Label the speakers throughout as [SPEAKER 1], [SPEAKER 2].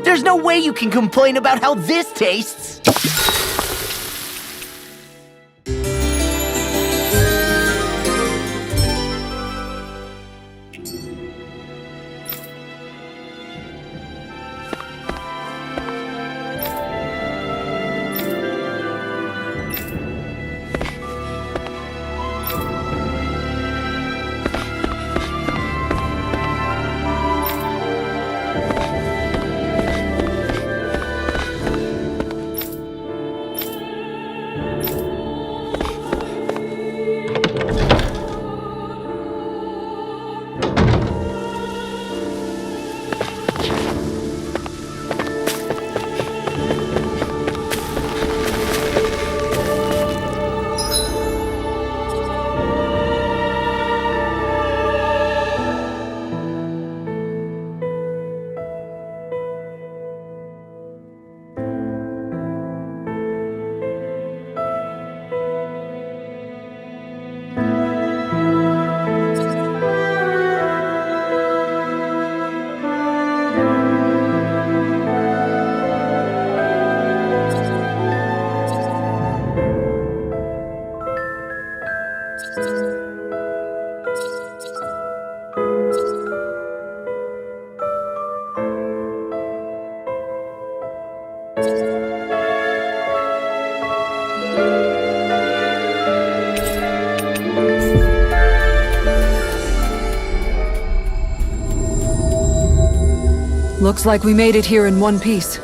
[SPEAKER 1] There's no way you can complain about how this tastes!
[SPEAKER 2] Looks like we made it here in one piece.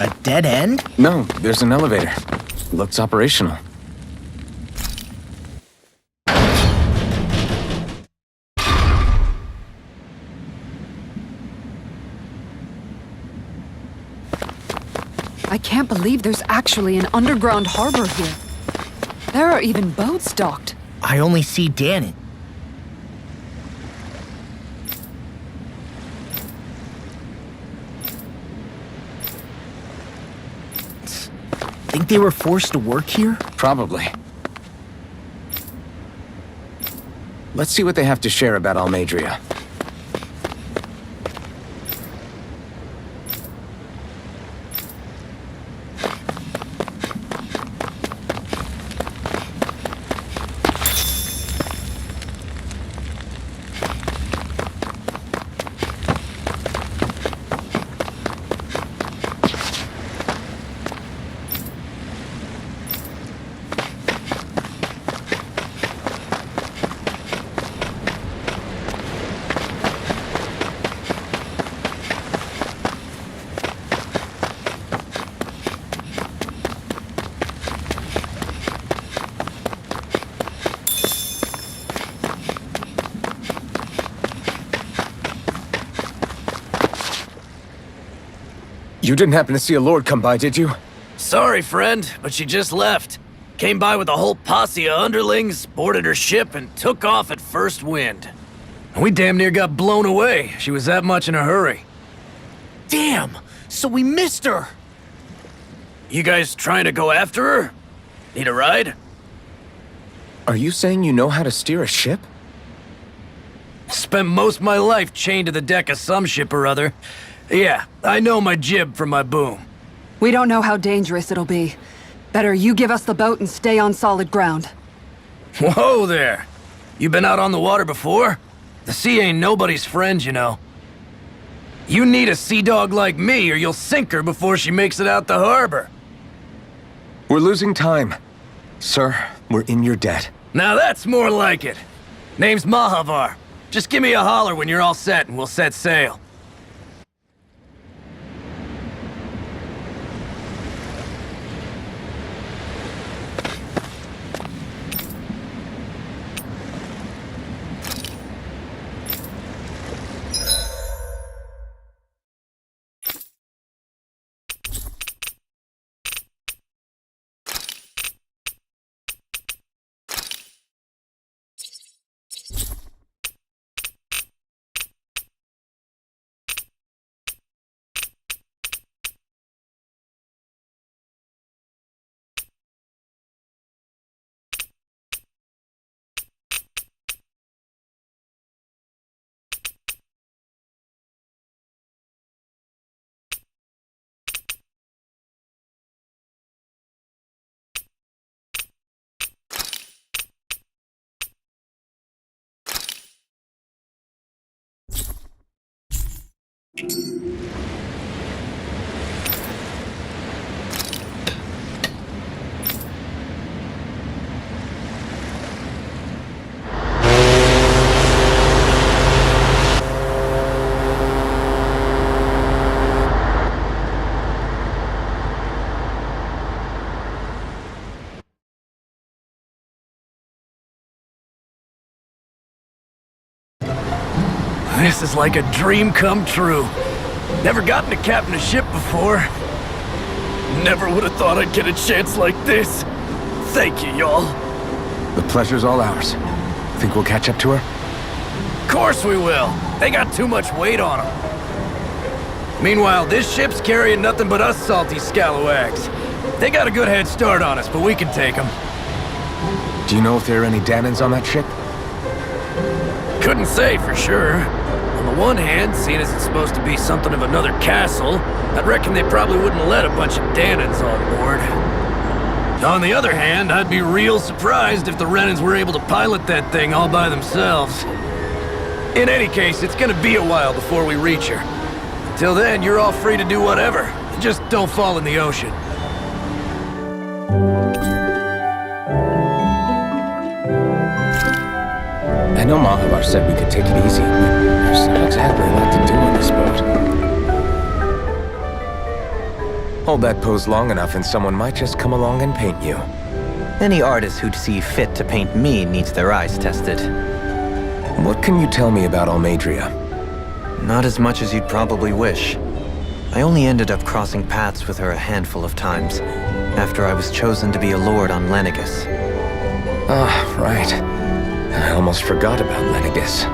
[SPEAKER 1] A dead end?
[SPEAKER 3] No, there's an elevator. Looks operational.
[SPEAKER 2] I can't believe there's actually an underground harbor here. There are even boats docked.
[SPEAKER 1] I only see Dannon. Think they were forced to work here?
[SPEAKER 3] Probably. Let's see what they have to share about Almadria. You didn't happen to see a lord come by, did you?
[SPEAKER 4] Sorry, friend, but she just left. Came by with a whole posse of underlings, boarded her ship, and took off at first wind. We damn near got blown away. She was that much in a hurry.
[SPEAKER 1] Damn! So we missed her!
[SPEAKER 4] You guys trying to go after her? Need a ride?
[SPEAKER 3] Are you saying you know how to steer a ship?
[SPEAKER 4] Spent most of my life chained to the deck of some ship or other. Yeah, I know my jib from my boom.
[SPEAKER 2] We don't know how dangerous it'll be. Better you give us the boat and stay on solid ground.
[SPEAKER 4] Whoa there! You been out on the water before? The sea ain't nobody's friend, you know. You need a sea dog like me or you'll sink her before she makes it out the harbor.
[SPEAKER 3] We're losing time. Sir, we're in your debt.
[SPEAKER 4] Now that's more like it. Name's Mahavar. Just give me a holler when you're all set and we'll set sail. This is like a dream come true. Never gotten to captain a ship before. Never would have thought I'd get a chance like this. Thank you, y'all.
[SPEAKER 3] The pleasure's all ours. Think we'll catch up to her?
[SPEAKER 4] Of course we will. They got too much weight on them. Meanwhile, this ship's carrying nothing but us salty scalawags. They got a good head start on us, but we can take them.
[SPEAKER 3] Do you know if there are any Danans on that ship?
[SPEAKER 4] Couldn't say for sure. On the one hand, seeing as it's supposed to be something of another castle, I'd reckon they probably wouldn't let a bunch of Danans on board. On the other hand, I'd be real surprised if the Renans were able to pilot that thing all by themselves. In any case, it's gonna be a while before we reach her. Until then, you're all free to do whatever. Just don't fall in the ocean.
[SPEAKER 3] I know Mahavar said we could take it easy, but there's not exactly a lot to do on this boat. Hold that pose long enough and someone might just come along and paint you.
[SPEAKER 5] Any artist who'd see fit to paint me needs their eyes tested.
[SPEAKER 3] What can you tell me about Almadria?
[SPEAKER 5] Not as much as you'd probably wish. I only ended up crossing paths with her a handful of times, after I was chosen to be a lord on Lenegus.
[SPEAKER 3] Ah, right. I almost forgot about Lenegus.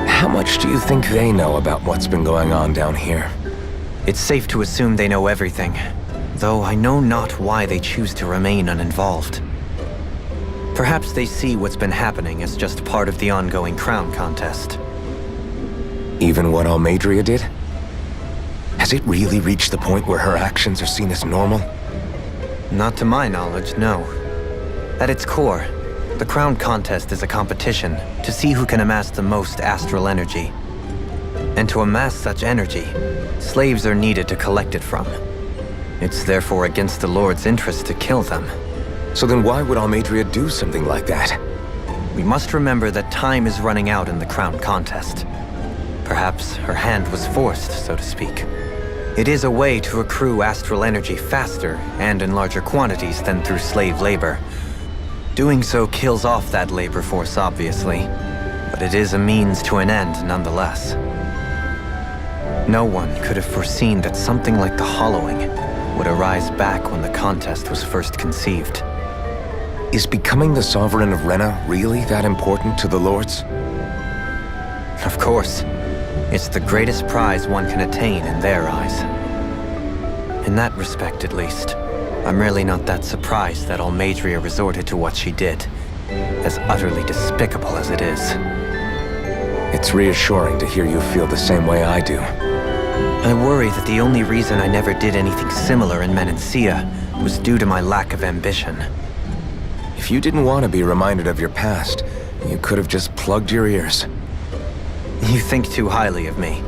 [SPEAKER 3] How much do you think they know about what's been going on down here?
[SPEAKER 5] It's safe to assume they know everything, though I know not why they choose to remain uninvolved. Perhaps they see what's been happening as just part of the ongoing crown contest.
[SPEAKER 3] Even what Almadria did? Has it really reached the point where her actions are seen as normal?
[SPEAKER 5] Not to my knowledge, no. At its core, the crown contest is a competition to see who can amass the most astral energy. And to amass such energy, slaves are needed to collect it from. It's therefore against the Lord's interest to kill them.
[SPEAKER 3] So then why would Almadria do something like that?
[SPEAKER 5] We must remember that time is running out in the crown contest. Perhaps her hand was forced, so to speak. It is a way to accrue astral energy faster and in larger quantities than through slave labor. Doing so kills off that labor force, obviously, but it is a means to an end nonetheless. No one could have foreseen that something like the Hollowing would arise back when the contest was first conceived.
[SPEAKER 3] Is becoming the Sovereign of Rena really that important to the Lords?
[SPEAKER 5] Of course. It's the greatest prize one can attain in their eyes. In that respect, at least, I'm really not that surprised that Almadria resorted to what she did, as utterly despicable as it is.
[SPEAKER 3] It's reassuring to hear you feel the same way I do.
[SPEAKER 5] I worry that the only reason I never did anything similar in Menancia was due to my lack of ambition.
[SPEAKER 3] If you didn't want to be reminded of your past, you could have just plugged your ears.
[SPEAKER 5] You think too highly of me.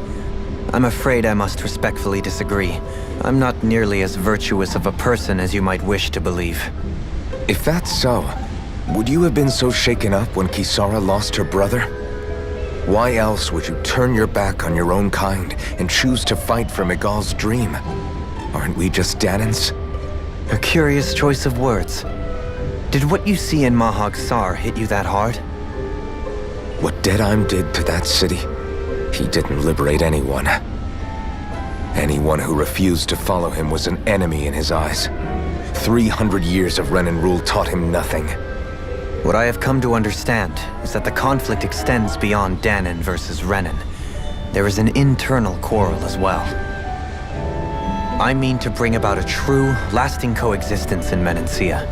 [SPEAKER 5] I'm afraid I must respectfully disagree. I'm not nearly as virtuous of a person as you might wish to believe.
[SPEAKER 3] If that's so, would you have been so shaken up when Kisara lost her brother? Why else would you turn your back on your own kind and choose to fight for Miguel's dream? Aren't we just Danans?
[SPEAKER 5] A curious choice of words. Did what you see in Mahag Sar hit you that hard?
[SPEAKER 3] What Deadheim did to that city, he didn't liberate anyone. Anyone who refused to follow him was an enemy in his eyes. 300 years of Renan rule taught him nothing.
[SPEAKER 5] What I have come to understand is that the conflict extends beyond Danan versus Renan. There is an internal quarrel as well. I mean to bring about a true, lasting coexistence in Menancia.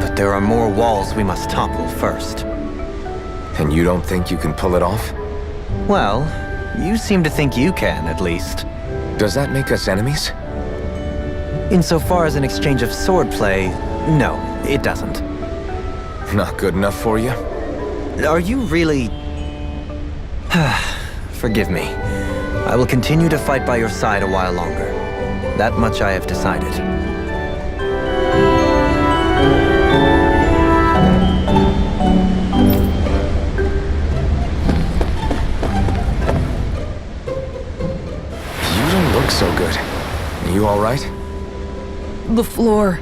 [SPEAKER 5] But there are more walls we must topple first.
[SPEAKER 3] And you don't think you can pull it off?
[SPEAKER 5] Well, you seem to think you can, at least.
[SPEAKER 3] Does that make us enemies?
[SPEAKER 5] Insofar as an exchange of swordplay, no, it doesn't.
[SPEAKER 3] Not good enough for you?
[SPEAKER 5] Are you really... Forgive me. I will continue to fight by your side a while longer. That much I have decided.
[SPEAKER 3] You don't look so good. You all right?
[SPEAKER 2] The floor.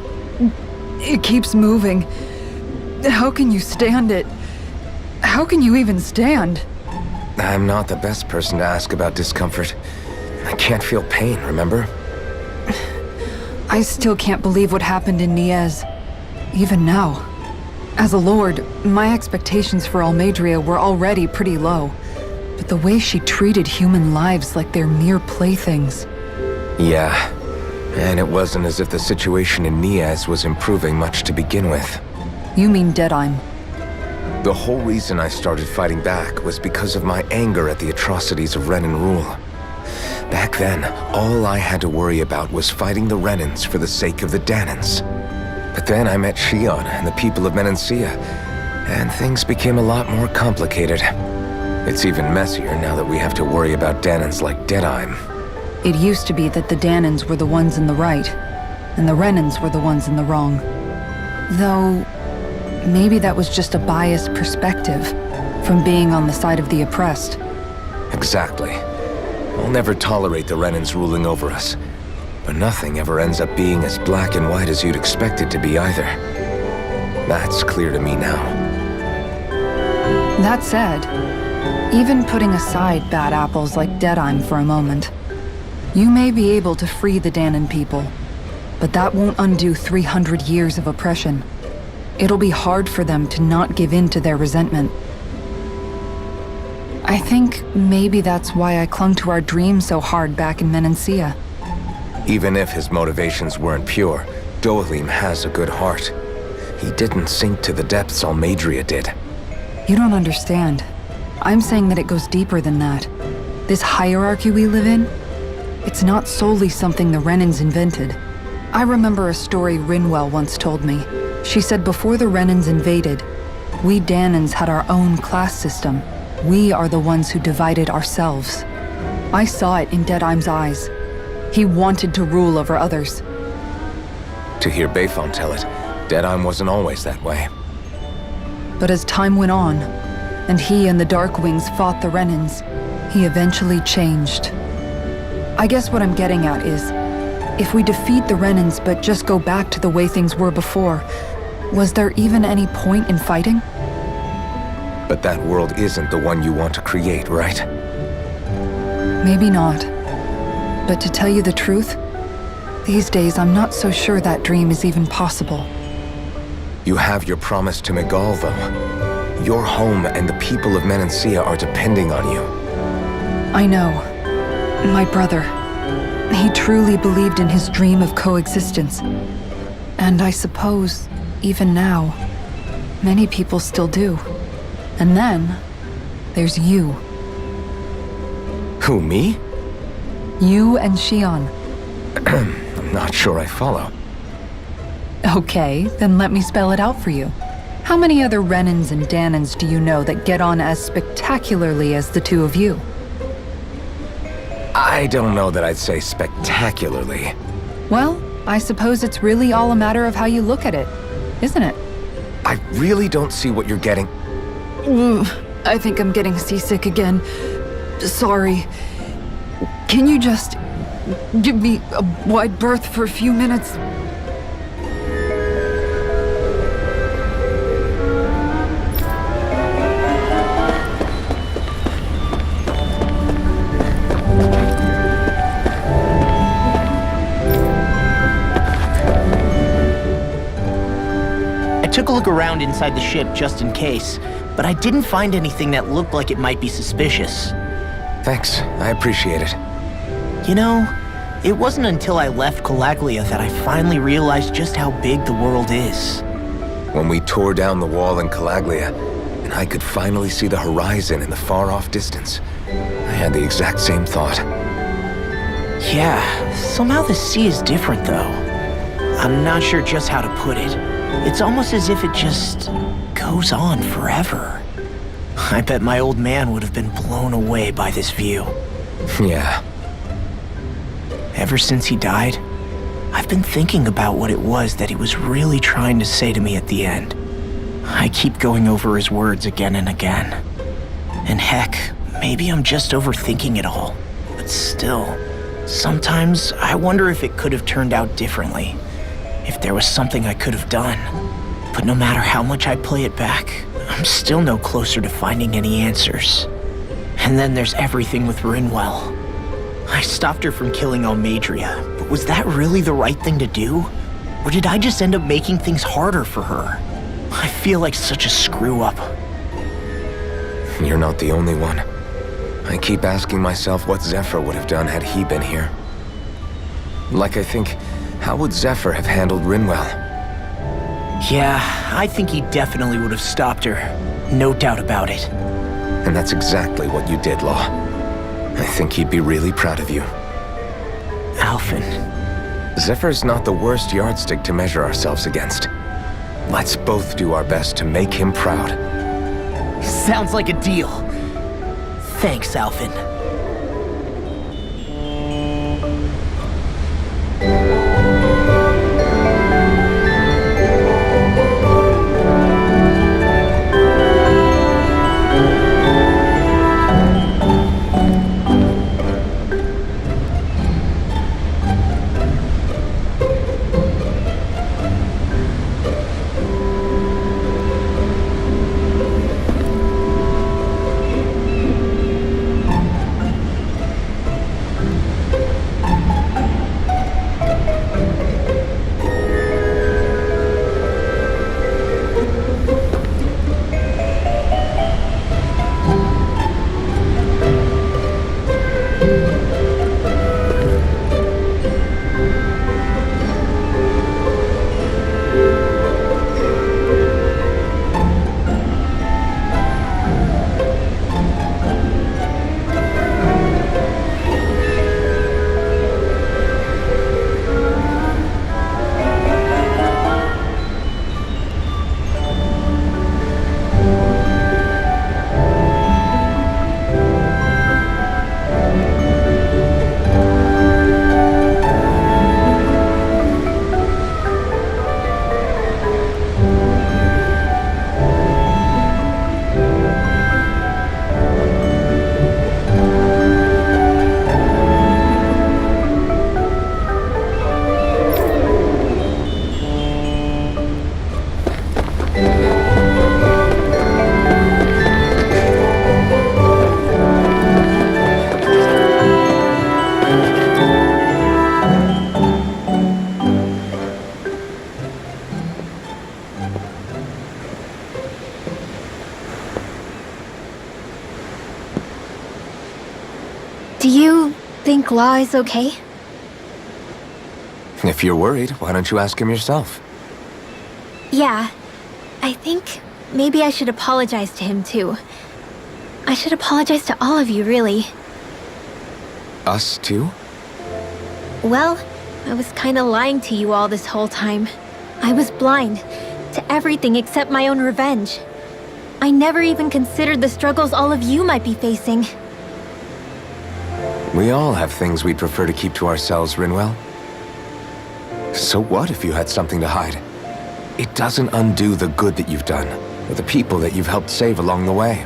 [SPEAKER 2] It keeps moving. How can you stand it? How can you even stand?
[SPEAKER 3] I'm not the best person to ask about discomfort. I can't feel pain, remember?
[SPEAKER 2] I still can't believe what happened in Niez. Even now. As a lord, my expectations for Almadria were already pretty low. But the way she treated human lives like they're mere playthings.
[SPEAKER 3] Yeah. And it wasn't as if the situation in Niez was improving much to begin with.
[SPEAKER 2] You mean Deadheim?
[SPEAKER 3] The whole reason I started fighting back was because of my anger at the atrocities of Renan rule. Back then, all I had to worry about was fighting the Renans for the sake of the Danans. But then I met Shion and the people of Menancia, and things became a lot more complicated. It's even messier now that we have to worry about Danans like Deadheim.
[SPEAKER 2] It used to be that the Danans were the ones in the right, and the Renans were the ones in the wrong. Though, maybe that was just a biased perspective from being on the side of the oppressed.
[SPEAKER 3] Exactly. I'll never tolerate the Renans ruling over us. But nothing ever ends up being as black and white as you'd expect it to be either. That's clear to me now.
[SPEAKER 2] That said, even putting aside bad apples like Deadheim for a moment, you may be able to free the Danan people, but that won't undo 300 years of oppression. It'll be hard for them to not give in to their resentment. I think maybe that's why I clung to our dream so hard back in Menancia.
[SPEAKER 3] Even if his motivations weren't pure, Dohalim has a good heart. He didn't sink to the depths Almadria did.
[SPEAKER 2] You don't understand. I'm saying that it goes deeper than that. This hierarchy we live in, it's not solely something the Renans invented. I remember a story Rinwell once told me. She said before the Renans invaded, we Danans had our own class system. We are the ones who divided ourselves. I saw it in Deadheim's eyes. He wanted to rule over others.
[SPEAKER 3] To hear Bayfon tell it, Deadheim wasn't always that way.
[SPEAKER 2] But as time went on, and he and the Darkwings fought the Renans, he eventually changed. I guess what I'm getting at is, if we defeat the Renans but just go back to the way things were before, was there even any point in fighting?
[SPEAKER 3] But that world isn't the one you want to create, right?
[SPEAKER 2] Maybe not. But to tell you the truth, these days I'm not so sure that dream is even possible.
[SPEAKER 3] You have your promise to Megal, though. Your home and the people of Menancia are depending on you.
[SPEAKER 2] I know. My brother. He truly believed in his dream of coexistence. And I suppose, even now, many people still do. And then, there's you.
[SPEAKER 3] Who, me?
[SPEAKER 2] You and Shion.
[SPEAKER 3] I'm not sure I follow.
[SPEAKER 2] Okay, then let me spell it out for you. How many other Renans and Danans do you know that get on as spectacularly as the two of you?
[SPEAKER 3] I don't know that I'd say spectacularly.
[SPEAKER 2] Well, I suppose it's really all a matter of how you look at it, isn't it?
[SPEAKER 3] I really don't see what you're getting.
[SPEAKER 2] I think I'm getting seasick again. Sorry. Can you just give me a wide berth for a few minutes?
[SPEAKER 1] I took a look around inside the ship just in case, but I didn't find anything that looked like it might be suspicious.
[SPEAKER 3] Thanks, I appreciate it.
[SPEAKER 1] You know, it wasn't until I left Calaglia that I finally realized just how big the world is.
[SPEAKER 3] When we tore down the wall in Calaglia, and I could finally see the horizon in the far-off distance, I had the exact same thought.
[SPEAKER 1] Yeah, somehow the sea is different though. I'm not sure just how to put it. It's almost as if it just goes on forever. I bet my old man would have been blown away by this view.
[SPEAKER 3] Yeah.
[SPEAKER 1] Ever since he died, I've been thinking about what it was that he was really trying to say to me at the end. I keep going over his words again and again. And heck, maybe I'm just overthinking it all. But still, sometimes I wonder if it could have turned out differently. If there was something I could have done. But no matter how much I play it back, I'm still no closer to finding any answers. And then there's everything with Rinwell. I stopped her from killing Almadria, but was that really the right thing to do? Or did I just end up making things harder for her? I feel like such a screw-up.
[SPEAKER 3] You're not the only one. I keep asking myself what Zephyr would have done had he been here. Like I think, how would Zephyr have handled Rinwell?
[SPEAKER 1] Yeah, I think he definitely would have stopped her. No doubt about it.
[SPEAKER 3] And that's exactly what you did, Law. I think he'd be really proud of you.
[SPEAKER 1] Alphen.
[SPEAKER 3] Zephyr's not the worst yardstick to measure ourselves against. Let's both do our best to make him proud.
[SPEAKER 1] Sounds like a deal. Thanks, Alphen.
[SPEAKER 6] Do you think Law is okay?
[SPEAKER 3] If you're worried, why don't you ask him yourself?
[SPEAKER 6] Yeah. I think maybe I should apologize to him too. I should apologize to all of you, really.
[SPEAKER 3] Us too?
[SPEAKER 6] Well, I was kinda lying to you all this whole time. I was blind to everything except my own revenge. I never even considered the struggles all of you might be facing.
[SPEAKER 3] We all have things we'd prefer to keep to ourselves, Rinwell. So what if you had something to hide? It doesn't undo the good that you've done, or the people that you've helped save along the way.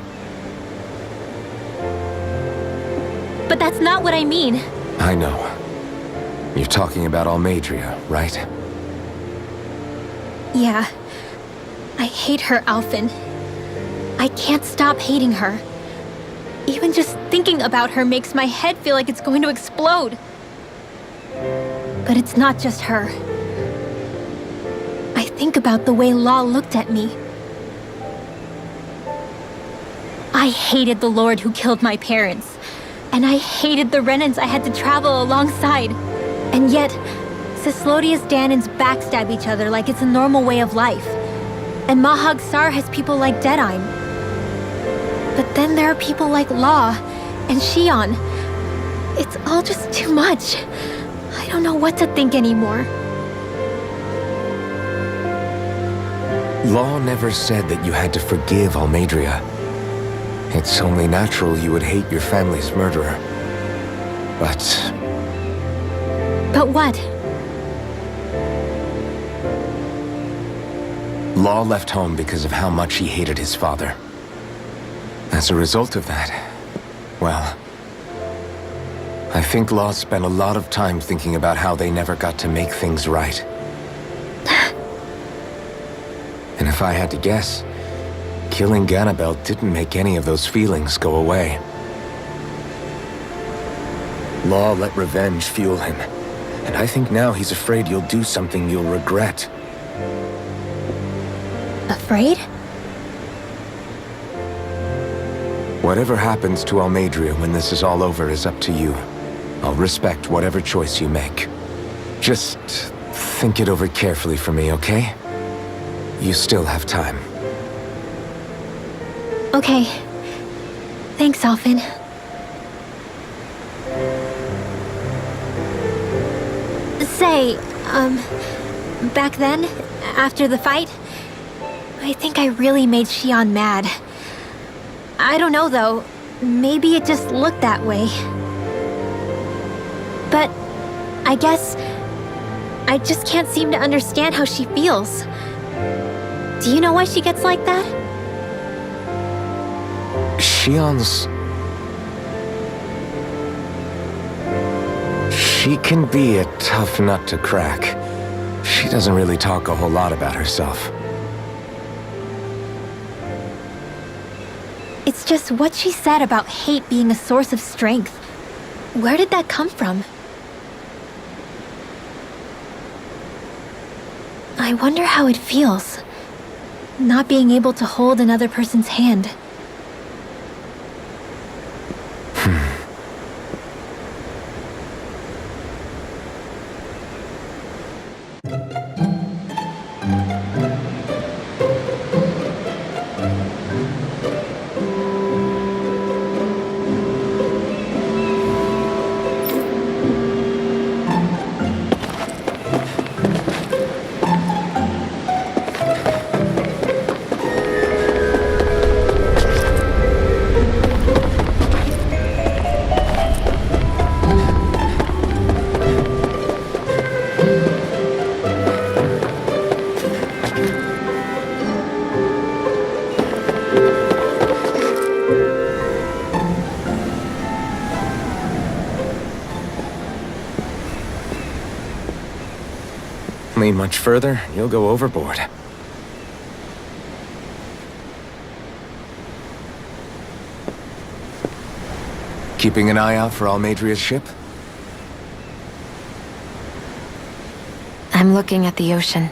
[SPEAKER 6] But that's not what I mean.
[SPEAKER 3] I know. You're talking about Almadria, right?
[SPEAKER 6] Yeah. I hate her, Alphen. I can't stop hating her. Even just thinking about her makes my head feel like it's going to explode. But it's not just her. I think about the way Law looked at me. I hated the Lord who killed my parents. And I hated the Renans I had to travel alongside. And yet, Cislodius Danans backstab each other like it's a normal way of life. And Mahag Sar has people like Deadime. But then there are people like Law and Shion. It's all just too much. I don't know what to think anymore.
[SPEAKER 3] Law never said that you had to forgive Almadria. It's only natural you would hate your family's murderer. But
[SPEAKER 6] But what?
[SPEAKER 3] Law left home because of how much he hated his father. As a result of that, well, I think Law spent a lot of time thinking about how they never got to make things right. And if I had to guess, killing Ganabel didn't make any of those feelings go away. Law let revenge fuel him, and I think now he's afraid you'll do something you'll regret.
[SPEAKER 6] Afraid?
[SPEAKER 3] Whatever happens to Almadria when this is all over is up to you. I'll respect whatever choice you make. Just think it over carefully for me, okay? You still have time.
[SPEAKER 6] Okay. Thanks, Alphen. Say, back then, after the fight, I think I really made Xion mad. I don't know, though. Maybe it just looked that way. But I guess I just can't seem to understand how she feels. Do you know why she gets like that?
[SPEAKER 3] Xion's... She can be a tough nut to crack. She doesn't really talk a whole lot about herself.
[SPEAKER 6] It's just what she said about hate being a source of strength. Where did that come from? I wonder how it feels, not being able to hold another person's hand.
[SPEAKER 3] Lean much further, you'll go overboard. Keeping an eye out for Almadria's ship?
[SPEAKER 7] I'm looking at the ocean.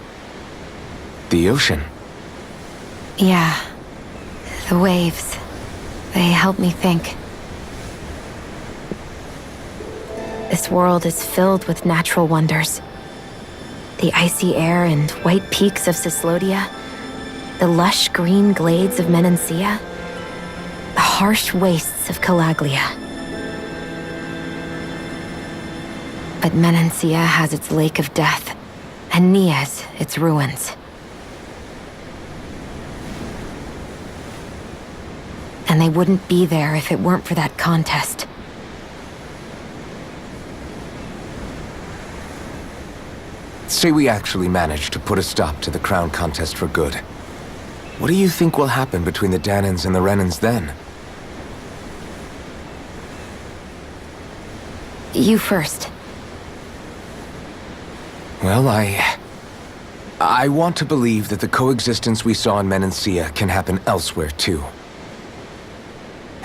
[SPEAKER 3] The ocean?
[SPEAKER 7] Yeah. The waves. They help me think. This world is filled with natural wonders. The icy air and white peaks of Cyslodia, the lush green glades of Menancia, the harsh wastes of Calaglia. But Menancia has its lake of death, and Nias its ruins. And they wouldn't be there if it weren't for that contest.
[SPEAKER 3] Say we actually manage to put a stop to the crown contest for good. What do you think will happen between the Danans and the Renans then?
[SPEAKER 7] You first.
[SPEAKER 3] Well, I want to believe that the coexistence we saw in Menancia can happen elsewhere, too.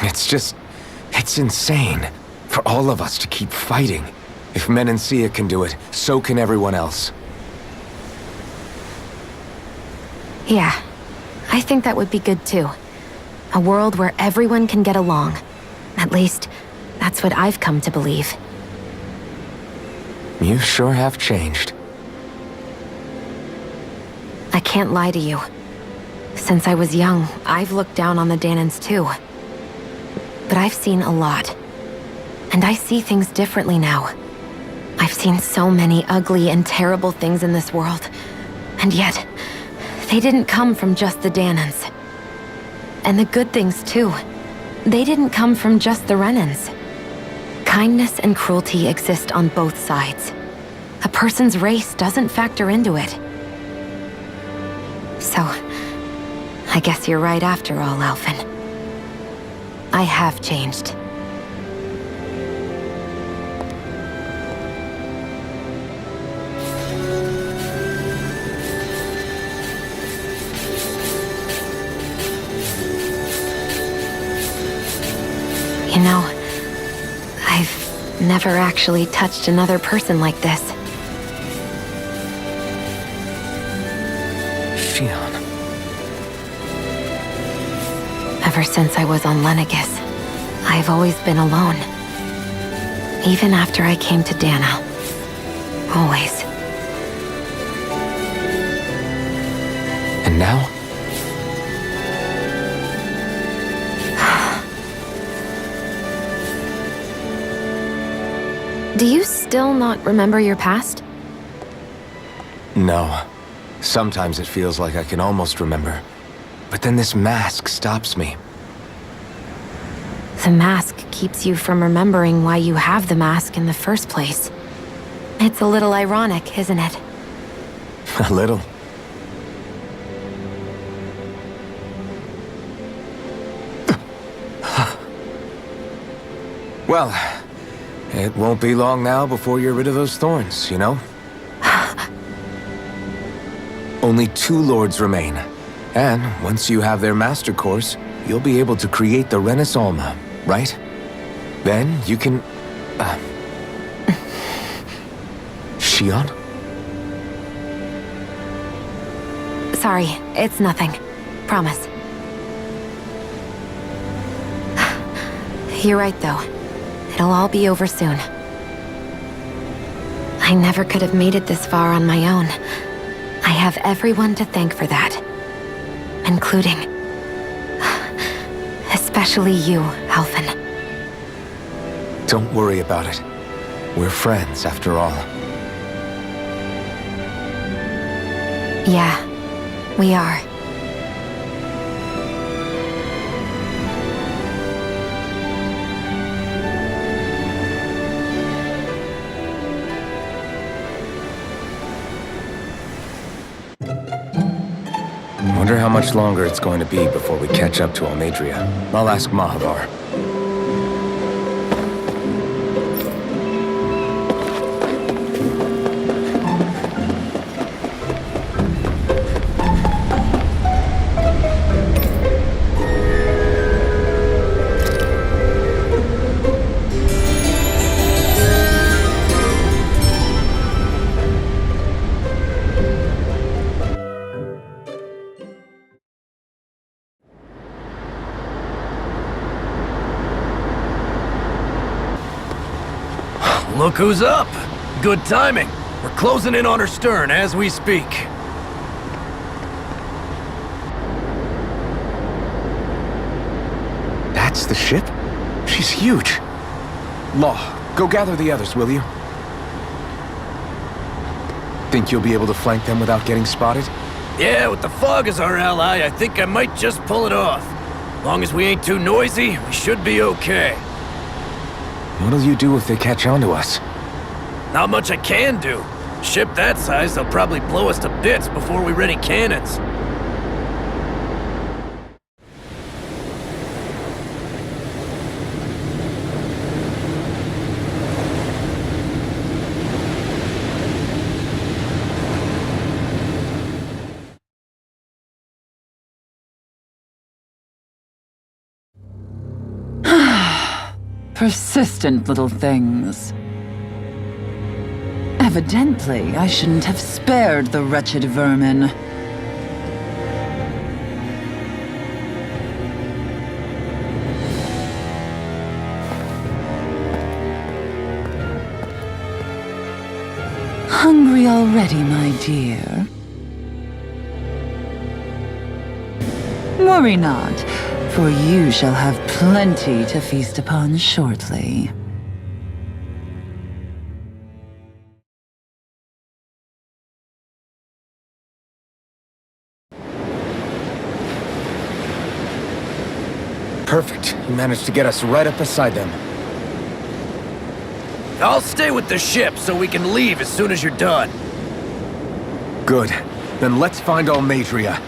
[SPEAKER 3] It's insane for all of us to keep fighting. If Menancia can do it, so can everyone else.
[SPEAKER 7] Yeah, I think that would be good too. A world where everyone can get along. At least, that's what I've come to believe.
[SPEAKER 3] You sure have changed.
[SPEAKER 7] I can't lie to you. Since I was young, I've looked down on the Danans too. But I've seen a lot. And I see things differently now. I've seen so many ugly and terrible things in this world. And yet, they didn't come from just the Danans. And the good things too. They didn't come from just the Renans. Kindness and cruelty exist on both sides. A person's race doesn't factor into it. So, I guess you're right after all, Alphen. I have changed. You know, I've never actually touched another person like this.
[SPEAKER 3] Shion.
[SPEAKER 7] Ever since I was on Lenegis, I've always been alone. Even after I came to Dana. Always.
[SPEAKER 3] And now?
[SPEAKER 7] Do you still not remember your past?
[SPEAKER 3] No. Sometimes it feels like I can almost remember. But then this mask stops me.
[SPEAKER 7] The mask keeps you from remembering why you have the mask in the first place. It's a little ironic, isn't it?
[SPEAKER 3] A little. Well, it won't be long now before you're rid of those thorns, you know? Only 2 lords remain. And once you have their master course, you'll be able to create the Renis Alma, right? Then you can... Shion?
[SPEAKER 7] Sorry, it's nothing. Promise. You're right, though. It'll all be over soon. I never could have made it this far on my own. I have everyone to thank for that. Including... especially you, Alphen.
[SPEAKER 3] Don't worry about it. We're friends, after all.
[SPEAKER 7] Yeah, we are.
[SPEAKER 3] Wonder how much longer it's going to be before we catch up to Almadria. I'll ask Mahavar.
[SPEAKER 4] Look who's up! Good timing. We're closing in on her stern as we speak.
[SPEAKER 3] That's the ship? She's huge. Law, go gather the others, will you? Think you'll be able to flank them without getting spotted?
[SPEAKER 4] Yeah, with the fog as our ally, I think I might just pull it off. Long as we ain't too noisy, we should be okay.
[SPEAKER 3] What'll you do if they catch on to us?
[SPEAKER 4] Not much I can do. Ship that size, they'll probably blow us to bits before we ready cannons.
[SPEAKER 8] Persistent little things. Evidently, I shouldn't have spared the wretched vermin. Hungry already, my dear? Worry not, for you shall have plenty to feast upon shortly.
[SPEAKER 3] Perfect. You managed to get us right up beside them.
[SPEAKER 4] I'll stay with the ship so we can leave as soon as you're done.
[SPEAKER 3] Good. Then let's find Almadria.